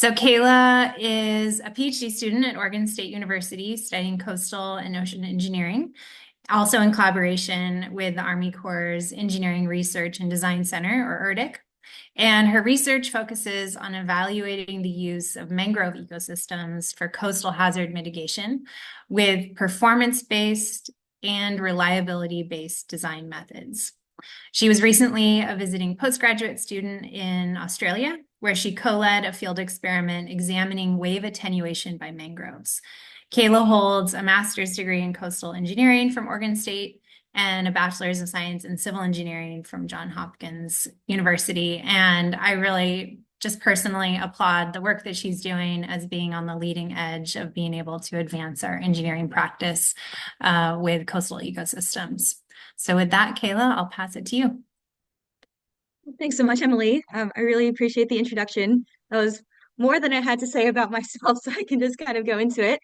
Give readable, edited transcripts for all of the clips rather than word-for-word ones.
So Kayla is a PhD student at Oregon State University studying coastal and ocean engineering, also in collaboration with the Army Corps' Engineering Research and Design Center, or ERDIC. And her research focuses on evaluating the use of mangrove ecosystems for coastal hazard mitigation with performance-based and reliability-based design methods. She was recently a visiting postgraduate student in Australia, where she co-led a field experiment examining wave attenuation by mangroves. Kayla holds a master's degree in coastal engineering from Oregon State and a bachelor's of science in civil engineering from Johns Hopkins University. And I really just personally applaud the work that she's doing as being on the leading edge of being able to advance our engineering practice with coastal ecosystems. So with that, Kayla, I'll pass it to you. Thanks so much, Emily. I really appreciate the introduction. That was more than I had to say about myself, so I can just kind of go into it.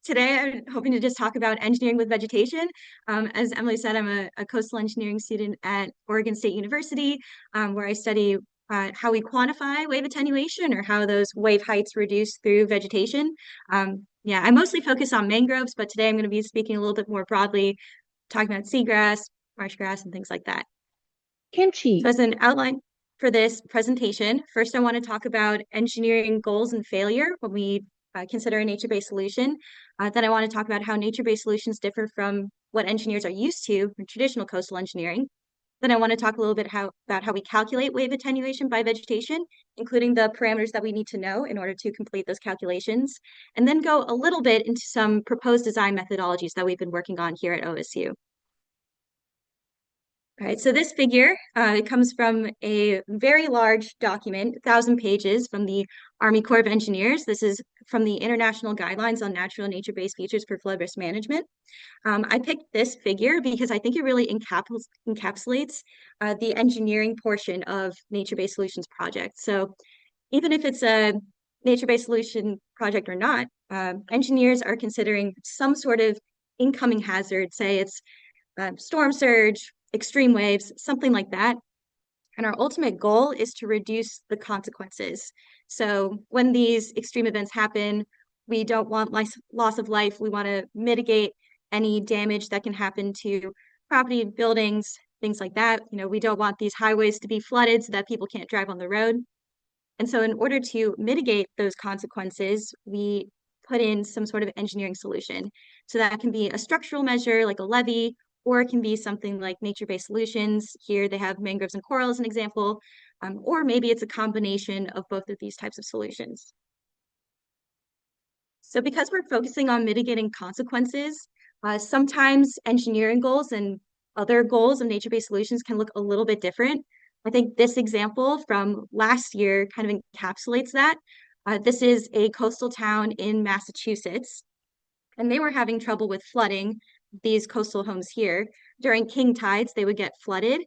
Today, I'm hoping to just talk about engineering with vegetation. As Emily said, I'm a coastal engineering student at Oregon State University, where I study how we quantify wave attenuation or how those wave heights reduce through vegetation. Yeah, I mostly focus on mangroves, but today I'm going to be speaking a little bit more broadly, talking about seagrass, marsh grass, and things like that. So Kimchi. as an outline for this presentation, first I want to talk about engineering goals and failure when we consider a nature-based solution. Then I want to talk about how nature-based solutions differ from what engineers are used to in traditional coastal engineering. Then I want to talk a little bit about how we calculate wave attenuation by vegetation, including the parameters that we need to know in order to complete those calculations, and then go a little bit into some proposed design methodologies that we've been working on here at OSU. All right, so this figure, it comes from a very large document, 1,000 pages from the Army Corps of Engineers. This is from the International Guidelines on Natural and Nature-Based Features for Flood Risk Management. I picked this figure because I think it really encapsulates the engineering portion of nature-based solutions projects. So even if it's a nature-based solution project or not, engineers are considering some sort of incoming hazard, say it's storm surge, extreme waves, something like that. And our ultimate goal is to reduce the consequences. So when these extreme events happen, we don't want loss of life. We want to mitigate any damage that can happen to property, buildings, things like that. You know, we don't want these highways to be flooded so that people can't drive on the road. And so in order to mitigate those consequences, we put in some sort of engineering solution. So that can be a structural measure like a levee, or it can be something like nature-based solutions. Here they have mangroves and coral as an example, or maybe it's a combination of both of these types of solutions. So because we're focusing on mitigating consequences, sometimes engineering goals and other goals of nature-based solutions can look a little bit different. I think this example from last year kind of encapsulates that. This is a coastal town in Massachusetts, and they were having trouble with flooding these coastal homes here. During king tides, they would get flooded.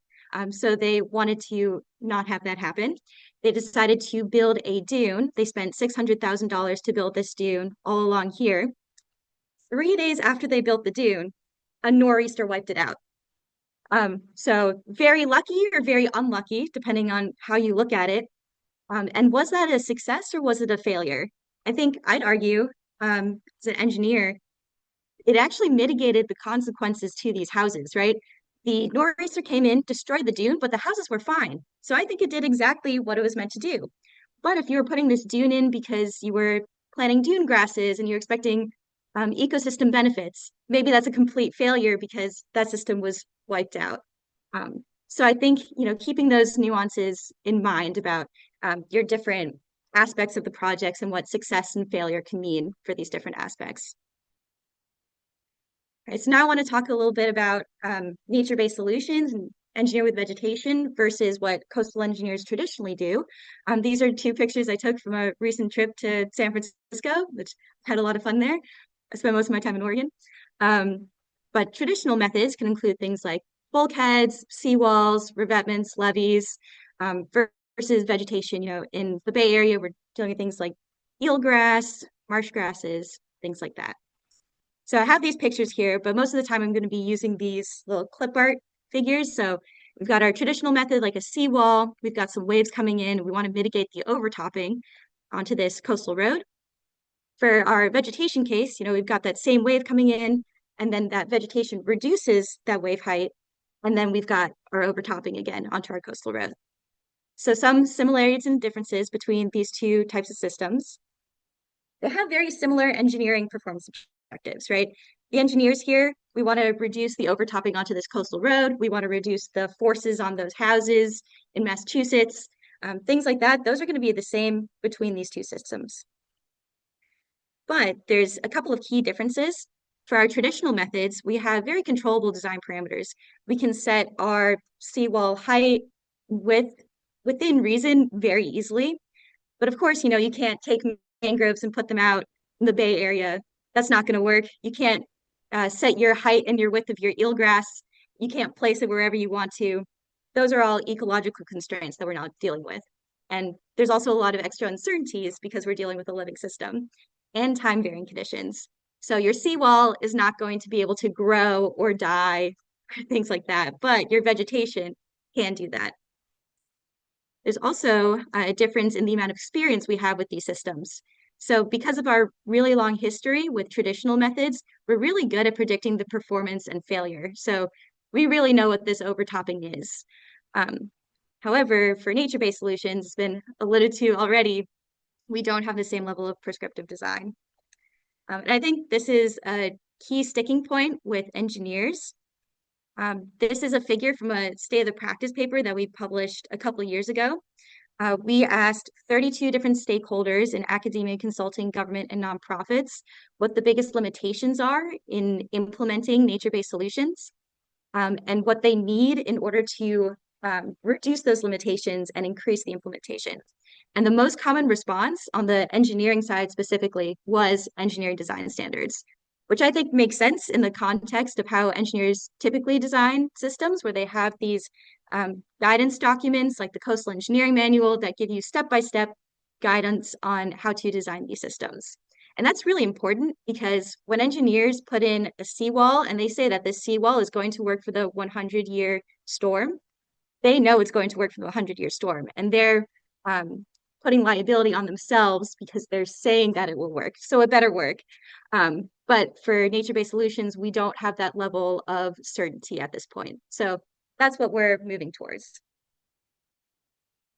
So they wanted to not have that happen. They decided to build a dune. They spent $600,000 to build this dune all along here. 3 days after they built the dune, a nor'easter wiped it out. So very lucky or very unlucky, depending on how you look at it. And was that a success or was it a failure? I think I'd argue, as an engineer, it actually mitigated the consequences to these houses, right? The nor'easter came in, destroyed the dune, but the houses were fine. So I think it did exactly what it was meant to do. But if you were putting this dune in because you were planting dune grasses and you're expecting ecosystem benefits, maybe that's a complete failure because that system was wiped out. So I think, you know, keeping those nuances in mind about your different aspects of the projects and what success and failure can mean for these different aspects. All right, so now I want to talk a little bit about nature-based solutions and engineer with vegetation versus what coastal engineers traditionally do. These are two pictures I took from a recent trip to San Francisco, which had a lot of fun there. I spent most of my time in Oregon. But traditional methods can include things like bulkheads, seawalls, revetments, levees, versus vegetation. You know, in the Bay Area, we're dealing with things like eelgrass, marsh grasses, things like that. So I have these pictures here, but most of the time I'm going to be using these little clip art figures. So we've got our traditional method like a seawall. We've got some waves coming in. We want to mitigate the overtopping. onto this coastal road. For our vegetation case, we've got that same wave coming in, and then that vegetation reduces that wave height, and then we've got our overtopping again onto our coastal road. So some similarities and differences between these two types of systems. They have very similar engineering performance objectives, right? The engineers here, we want to reduce the overtopping onto this coastal road. We want to reduce the forces on those houses in Massachusetts, things like that. Those are going to be the same between these two systems. But there's a couple of key differences. For our traditional methods, we have very controllable design parameters. We can set our seawall height, width within reason very easily. But of course, you can't take mangroves and put them out in the Bay Area. That's not going to work. You can't set your height and your width of your eelgrass. You can't place it wherever you want to. Those are all ecological constraints that we're not dealing with. And there's also a lot of extra uncertainties because we're dealing with a living system and time varying conditions. So your seawall is not going to be able to grow or die, things like that, but your vegetation can do that. There's also a difference in the amount of experience we have with these systems. So because of our really long history with traditional methods, we're really good at predicting the performance and failure. So we really know what this overtopping is. However, for nature-based solutions, it's been alluded to already, we don't have the same level of prescriptive design. And I think this is a key sticking point with engineers. This is a figure from a state of the practice paper that we published a couple of years ago. We asked 32 different stakeholders in academia, consulting, government, and nonprofits what the biggest limitations are in implementing nature-based solutions, and what they need in order to reduce those limitations and increase the implementation. And the most common response on the engineering side specifically was engineering design standards, which I think makes sense in the context of how engineers typically design systems, where they have these guidance documents like the Coastal Engineering Manual that give you step-by-step guidance on how to design these systems. And that's really important because when engineers put in a seawall and they say that this seawall is going to work for the 100-year storm, they know it's going to work for the 100-year storm. And they're putting liability on themselves because they're saying that it will work. So it better work. But for nature-based solutions, we don't have that level of certainty at this point. So that's what we're moving towards.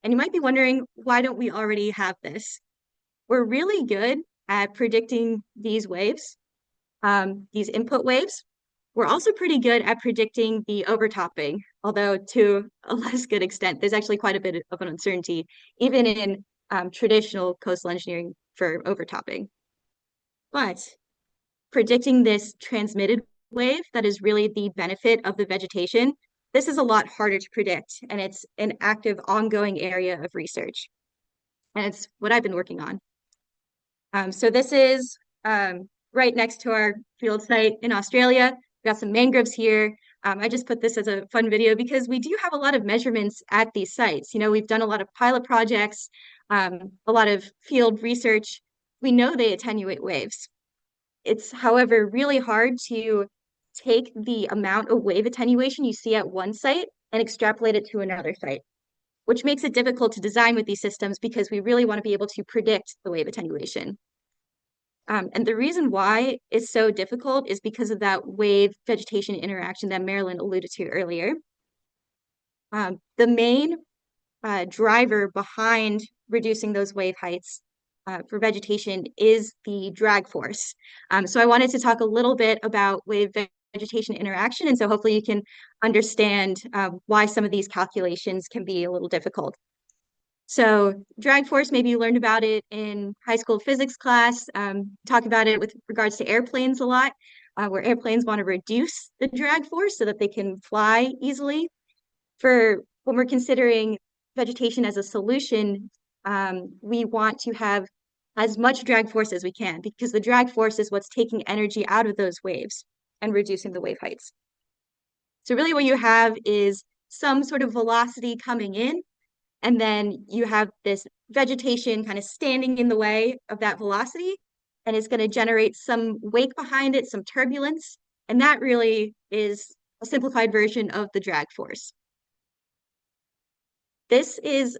And you might be wondering, why don't we already have this? We're really good at predicting these waves, these input waves. We're also pretty good at predicting the overtopping, although to a less good extent. There's actually quite a bit of an uncertainty, even in traditional coastal engineering for overtopping. But predicting this transmitted wave that is really the benefit of the vegetation, this is a lot harder to predict, and it's an active, ongoing area of research. And it's what I've been working on. So this is right next to our field site in Australia. We've got some mangroves here. I just put this as a fun video because we do have a lot of measurements at these sites. We've done a lot of pilot projects, a lot of field research. We know they attenuate waves. It's, however, really hard to take the amount of wave attenuation you see at one site and extrapolate it to another site, which makes it difficult to design with these systems because we really want to be able to predict the wave attenuation. And the reason why it's so difficult is because of that wave vegetation interaction that Marilyn alluded to earlier. The main driver behind reducing those wave heights for vegetation is the drag force. So I wanted to talk a little bit about wave vegetation interaction, and so hopefully you can understand why some of these calculations can be a little difficult. So drag force, maybe you learned about it in high school physics class, talk about it with regards to airplanes a lot, where airplanes want to reduce the drag force so that they can fly easily. For when we're considering vegetation as a solution, we want to have as much drag force as we can because the drag force is what's taking energy out of those waves and reducing the wave heights. So really what you have is some sort of velocity coming in, and then you have this vegetation kind of standing in the way of that velocity, and it's going to generate some wake behind it, some turbulence, and that really is a simplified version of the drag force. This is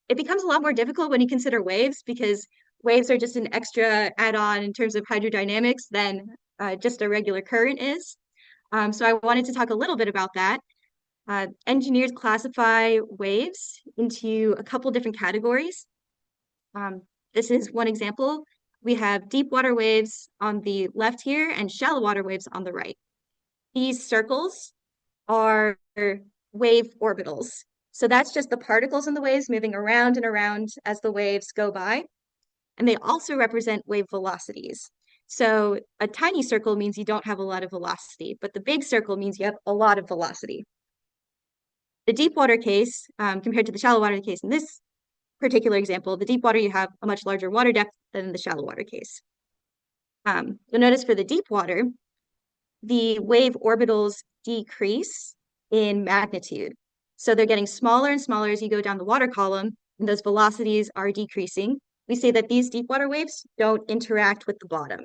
It becomes a lot more difficult when you consider waves because waves are just an extra add-on in terms of hydrodynamics than just a regular current is. So I wanted to talk a little bit about that. Engineers classify waves into a couple different categories. Um, this is one example. We have deep water waves on the left here and shallow water waves on the right. These circles are wave orbitals. So that's just the particles in the waves moving around and around as the waves go by. And they also represent wave velocities. So a tiny circle means you don't have a lot of velocity, but the big circle means you have a lot of velocity. The deep water case, compared to the shallow water case in this particular example, the deep water, you have a much larger water depth than in the shallow water case. You'll notice for the deep water, the wave orbitals decrease in magnitude. So they're getting smaller and smaller as you go down the water column, and those velocities are decreasing. We say that these deep water waves don't interact with the bottom.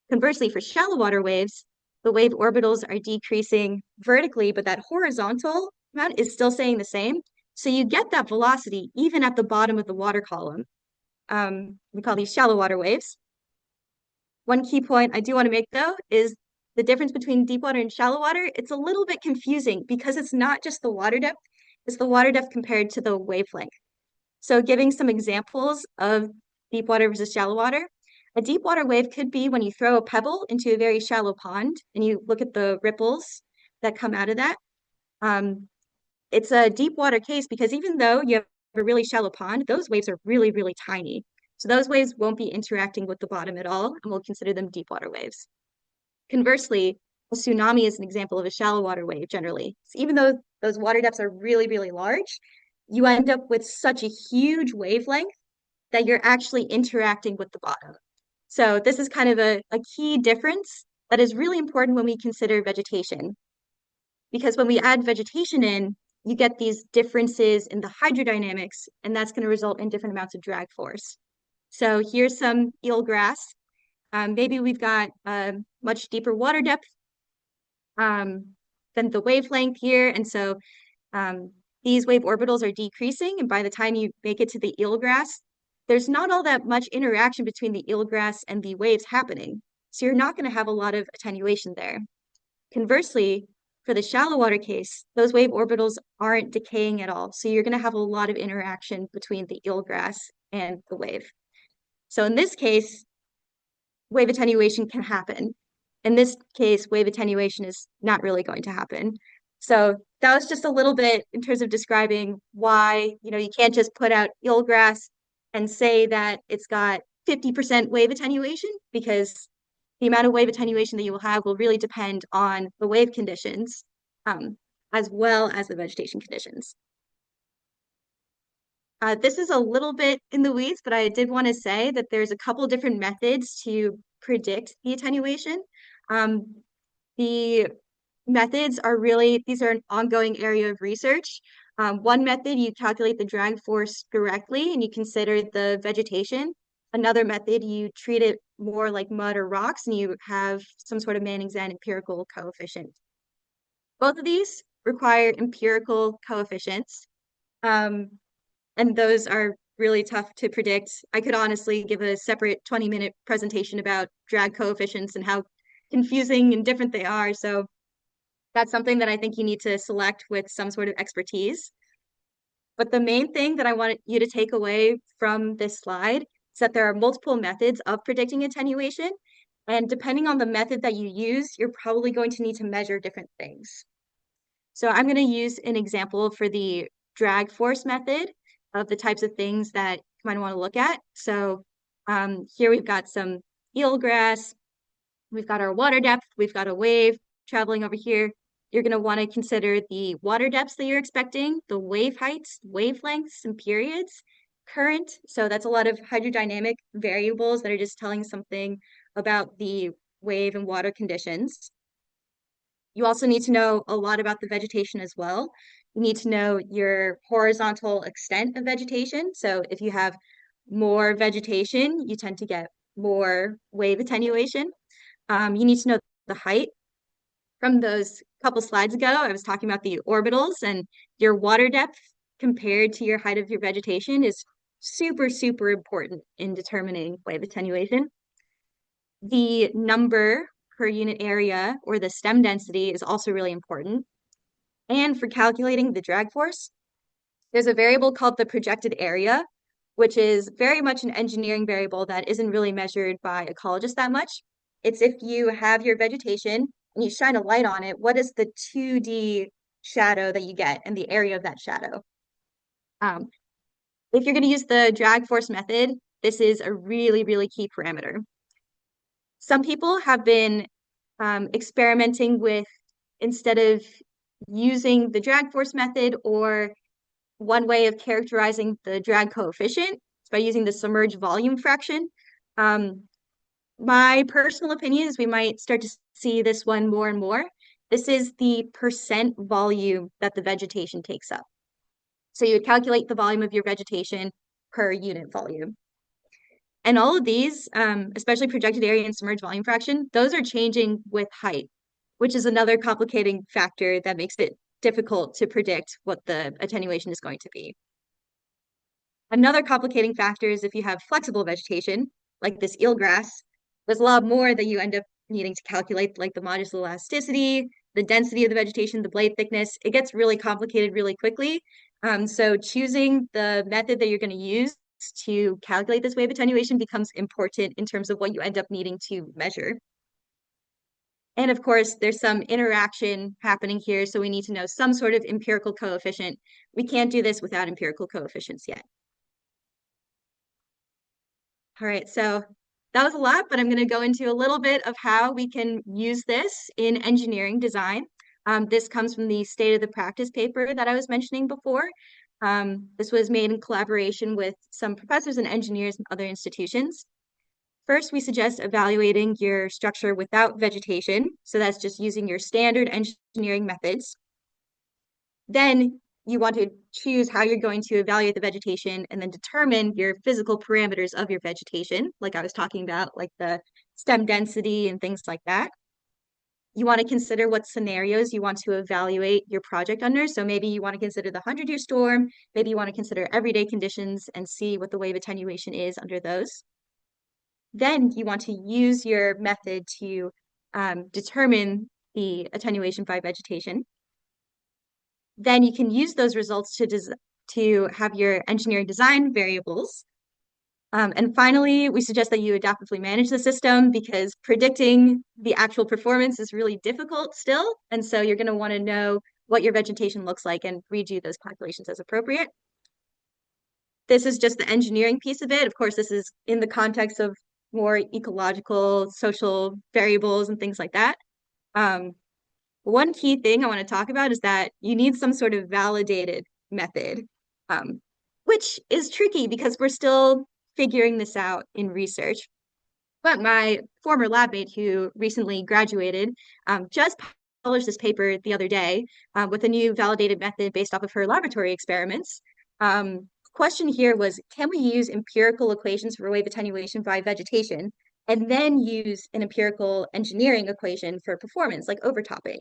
Conversely, for shallow water waves, the wave orbitals are decreasing vertically, but that horizontal amount is still staying the same. So you get that velocity even at the bottom of the water column. We call these shallow water waves. One key point I do want to make though is the difference between deep water and shallow water. It's a little bit confusing because it's not just the water depth, it's the water depth compared to the wavelength. So giving some examples of deep water versus shallow water, a deep water wave could be when you throw a pebble into a very shallow pond and you look at the ripples that come out of that. Um, it's a deep water case because even though you have a really shallow pond, those waves are really, really tiny. So those waves won't be interacting with the bottom at all, and we'll consider them deep water waves. Conversely, a tsunami is an example of a shallow water wave generally. So even though those water depths are really, really large, you end up with such a huge wavelength that you're actually interacting with the bottom. So this is kind of a key difference that is really important when we consider vegetation. Because when we add vegetation in, you get these differences in the hydrodynamics, and that's going to result in different amounts of drag force. So here's some eelgrass. Maybe we've got a much deeper water depth than the wavelength here. And so these wave orbitals are decreasing. And by the time you make it to the eelgrass, there's not all that much interaction between the eelgrass and the waves happening. So you're not going to have a lot of attenuation there. Conversely, for the shallow water case, those wave orbitals aren't decaying at all. So you're going to have a lot of interaction between the eelgrass and the wave. So in this case, wave attenuation can happen. In this case, wave attenuation is not really going to happen. So that was just a little bit in terms of describing why, you can't just put out eelgrass and say that it's got 50% wave attenuation because the amount of wave attenuation that you will have will really depend on the wave conditions as well as the vegetation conditions. This is a little bit in the weeds, but I did want to say that there's a couple different methods to predict the attenuation. The methods are these are an ongoing area of research. One method, you calculate the drag force directly and you consider the vegetation. Another method, you treat it more like mud or rocks and you have some sort of Manning-Zan empirical coefficient. Both of these require empirical coefficients. And those are really tough to predict. I could honestly give a separate 20-minute presentation about drag coefficients and how confusing and different they are. So that's something that I think you need to select with some sort of expertise. But the main thing that I want you to take away from this slide is that there are multiple methods of predicting attenuation. And depending on the method that you use, you're probably going to need to measure different things. So I'm going to use an example for the drag force method of the types of things that you might want to look at. So here we've got some eelgrass, we've got our water depth, we've got a wave traveling over here. You're going to want to consider the water depths that you're expecting, the wave heights, wavelengths, and periods, current. So that's a lot of hydrodynamic variables that are just telling something about the wave and water conditions. You also need to know a lot about the vegetation as well. You need to know your horizontal extent of vegetation. So if you have more vegetation, you tend to get more wave attenuation. You need to know the height. From those couple slides ago, I was talking about the orbitals and your water depth compared to your height of your vegetation is super, super important in determining wave attenuation. The number per unit area or the stem density is also really important. And for calculating the drag force, there's a variable called the projected area, which is very much an engineering variable that isn't really measured by ecologists that much. It's if you have your vegetation and you shine a light on it, what is the 2D shadow that you get and the area of that shadow? Um, if you're going to use the drag force method, this is a really, really key parameter. Some people have been experimenting with, instead of using the drag force method, or one way of characterizing the drag coefficient is by using the submerged volume fraction. Um, my personal opinion is we might start to see this one more and more. This is the percent volume that the vegetation takes up. So you would calculate the volume of your vegetation per unit volume. And all of these, especially projected area and submerged volume fraction, those are changing with height, which is another complicating factor that makes it difficult to predict what the attenuation is going to be. Another complicating factor is if you have flexible vegetation, like this eelgrass, there's a lot more that you end up needing to calculate, like the modulus of elasticity, the density of the vegetation, the blade thickness. It gets really complicated really quickly. So choosing the method that you're going to use to calculate this wave attenuation becomes important in terms of what you end up needing to measure. And of course, there's some interaction happening here, so we need to know some sort of empirical coefficient. We can't do this without empirical coefficients yet. All right, so that was a lot, but I'm going to go into a little bit of how we can use this in engineering design. This comes from the state of the practice paper that I was mentioning before. This was made in collaboration with some professors and engineers and other institutions. First, we suggest evaluating your structure without vegetation. So that's just using your standard engineering methods. Then you want to choose how you're going to evaluate the vegetation and then determine your physical parameters of your vegetation, like I was talking about, like the stem density and things like that. You want to consider what scenarios you want to evaluate your project under. So maybe you want to consider the 100-year storm, maybe you want to consider everyday conditions and see what the wave attenuation is under those. Then you want to use your method to determine the attenuation by vegetation. Then you can use those results to have your engineering design variables. And finally, we suggest that you adaptively manage the system because predicting the actual performance is really difficult still. And so you're going to want to know what your vegetation looks like and redo those calculations as appropriate. This is just the engineering piece of it. Of course, this is in the context of more ecological, social variables and things like that. One key thing I want to talk about is that you need some sort of validated method, which is tricky because we're still figuring this out in research. But my former lab mate who recently graduated just published this paper the other day with a new validated method based off of her laboratory experiments. Question here was, can we use empirical equations for wave attenuation by vegetation and then use an empirical engineering equation for performance, like overtopping,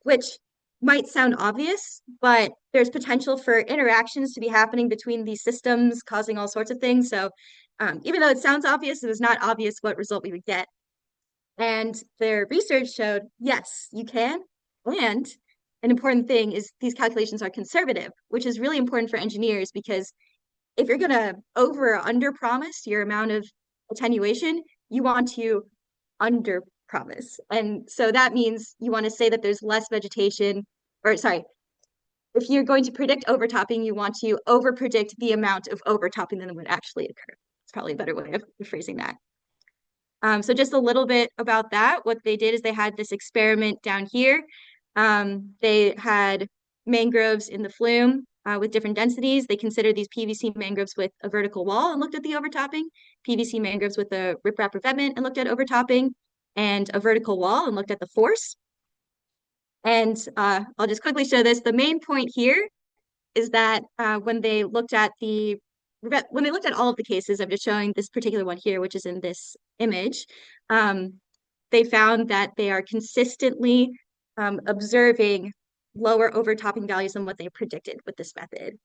which might sound obvious, but there's potential for interactions to be happening between these systems, causing all sorts of things. So even though it sounds obvious, it was not obvious what result we would get. And their research showed, yes, you can. And an important thing is these calculations are conservative, which is really important for engineers because if you're going to over or under promise your amount of attenuation, you want to under promise. And so that means you want to say that there's less vegetation, or sorry, if you're going to predict overtopping, you want to over predict the amount of overtopping that would actually occur. It's probably a better way of phrasing that. So just a little bit about that. What they did is they had this experiment down here. They had mangroves in the flume with different densities. They considered these PVC mangroves with a vertical wall and looked at the overtopping, PVC mangroves with a riprap revetment and looked at overtopping, and a vertical wall and looked at the force. And I'll just quickly show this. The main point here is that when they looked at all of the cases, I'm just showing this particular one here, which is in this image, they found that they are consistently observing lower overtopping values than what they predicted with this method.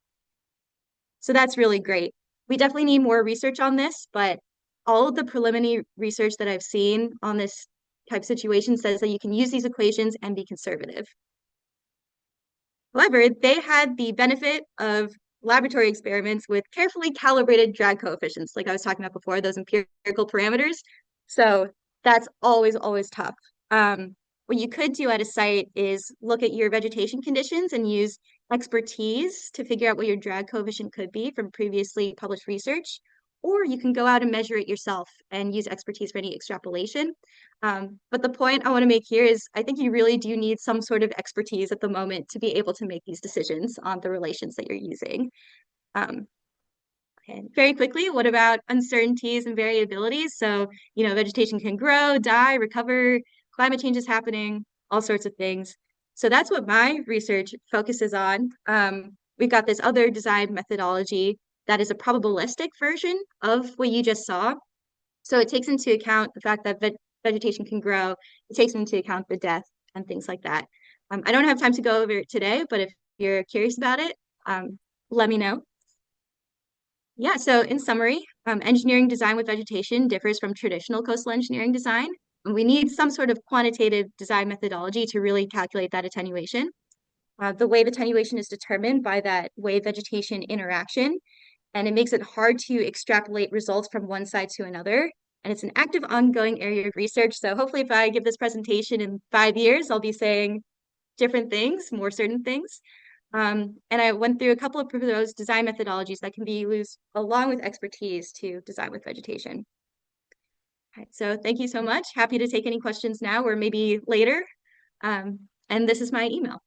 So that's really great. We definitely need more research on this, but all of the preliminary research that I've seen on this type of situation says that you can use these equations and be conservative. However, they had the benefit of laboratory experiments with carefully calibrated drag coefficients, like I was talking about before, those empirical parameters. So that's always, always tough. What you could do at a site is look at your vegetation conditions and use expertise to figure out what your drag coefficient could be from previously published research, or you can go out and measure it yourself and use expertise for any extrapolation. But the point I want to make here is I think you really do need some sort of expertise at the moment to be able to make these decisions on the relations that you're using. Um, and very quickly, what about uncertainties and variabilities? So, vegetation can grow, die, recover, climate change is happening, all sorts of things. So that's what my research focuses on. We've got this other design methodology that is a probabilistic version of what you just saw. So it takes into account the fact that vegetation can grow. It takes into account the death and things like that. I don't have time to go over it today, but if you're curious about it, let me know. Yeah, so in summary, engineering design with vegetation differs from traditional coastal engineering design. And we need some sort of quantitative design methodology to really calculate that attenuation. The wave attenuation is determined by that wave vegetation interaction, and it makes it hard to extrapolate results from one side to another. And it's an active, ongoing area of research. So hopefully, if I give this presentation in 5 years, I'll be saying different things, more certain things. And I went through a couple of those design methodologies that can be used along with expertise to design with vegetation. All right, so thank you so much. Happy to take any questions now or maybe later. And this is my email.